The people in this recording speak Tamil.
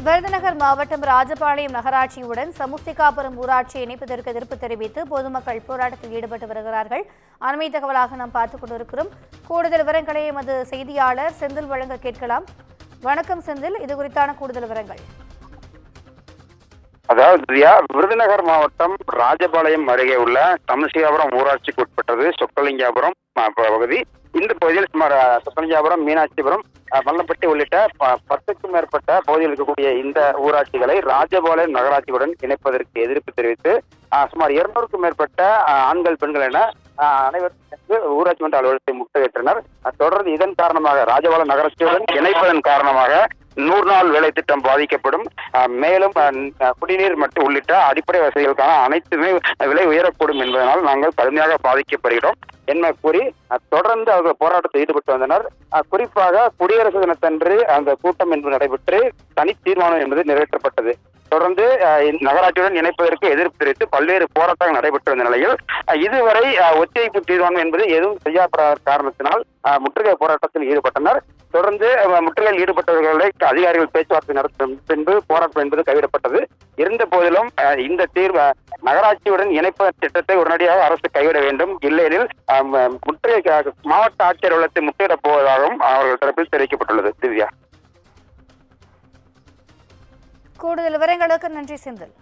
விருதுநகர் மாவட்டம் ராஜபாளையம் நகராட்சியுடன் சமுத்திகாபுரம் ஊராட்சியை இணைப்பதற்கு எதிர்ப்பு தெரிவித்து பொதுமக்கள் போராட்டத்தில் ஈடுபட்டு வருகிறார்கள். அண்மை தகவலாக நாம் பார்த்துக் கொண்டிருக்கிறோம். கூடுதல் விவரங்களை எமது செய்தியாளர் செந்தில் வழங்க கேட்கலாம். வணக்கம் செந்தில், இது குறித்தான கூடுதல் விவரங்கள். அதாவது விருதுநகர் மாவட்டம் ராஜபாளையம் அருகே உள்ள சமுத்திகாபுரம் ஊராட்சிக்கு உட்பட்டது சொக்கலிங்காபுரம் பகுதி. இந்த பகுதியில் சுமார் சொக்கலிங்காபுரம், மீனாட்சிபுரம், மல்லப்பட்டி உள்ளிட்ட 10க்கும் மேற்பட்ட பகுதியில் இருக்கக்கூடிய இந்த ஊராட்சிகளை ராஜபாளையம் நகராட்சியுடன் இணைப்பதற்கு எதிர்ப்பு தெரிவித்து சுமார் 200க்கும் மேற்பட்ட ஆண்கள், பெண்கள் என அனைவரும் ஊராட்சி மன்ற அலுவலகத்தை முற்றுகையிட்டனர். தொடர்ந்து இதன் காரணமாக ராஜபாளையம் நகராட்சியுடன் இணைப்பதன் காரணமாக 100 நாள் வேலை திட்டம் பாதிக்கப்படும். மேலும் குடிநீர் மற்றும் உள்ளிட்ட அடிப்படை வசதிகளுக்கான அனைத்துமே விலை உயரக்கூடும் என்பதனால் நாங்கள் கடுமையாக பாதிக்கப்படுகிறோம் என்ன கூறி தொடர்ந்து அவர்கள் போராட்டத்தில் ஈடுபட்டு வந்தனர். குறிப்பாக குடியரசு தினத்தன்று அந்த கூட்டம் என்பது நடைபெற்று தனி தீர்மானம் என்பது நிறைவேற்றப்பட்டது. தொடர்ந்து நகராட்சியுடன் இணைப்பதற்கு எதிர்ப்பு தெரிவித்து பல்வேறு போராட்டங்கள் நடைபெற்று வந்த நிலையில் இதுவரை ஒத்திவைப்பு தீர்மானம் என்பது எதுவும் செய்யப்படாத காரணத்தினால் முற்றுகை போராட்டத்தில் ஈடுபட்டனர். தொடர்ந்து முற்றுகையில் ஈடுபட்டவர்களை அதிகாரிகள் பேச்சுவார்த்தை நடத்தும் பின்பு போராட்டம் என்பது கைவிடப்பட்டது. இருந்த போதிலும் இந்த நகராட்சியுடன் இணைப்பு திட்டத்தை உடனடியாக அரசு கைவிட வேண்டும், இல்லையெனில் முற்றுகை மாவட்ட ஆட்சியர் அலுவலகத்தை முற்றுகையிடப் போவதாகவும் அவர்கள் தரப்பில் தெரிவிக்கப்பட்டுள்ளது. திவ்யா, கூடுதல் விவரங்களுக்கு நன்றி செந்தில்.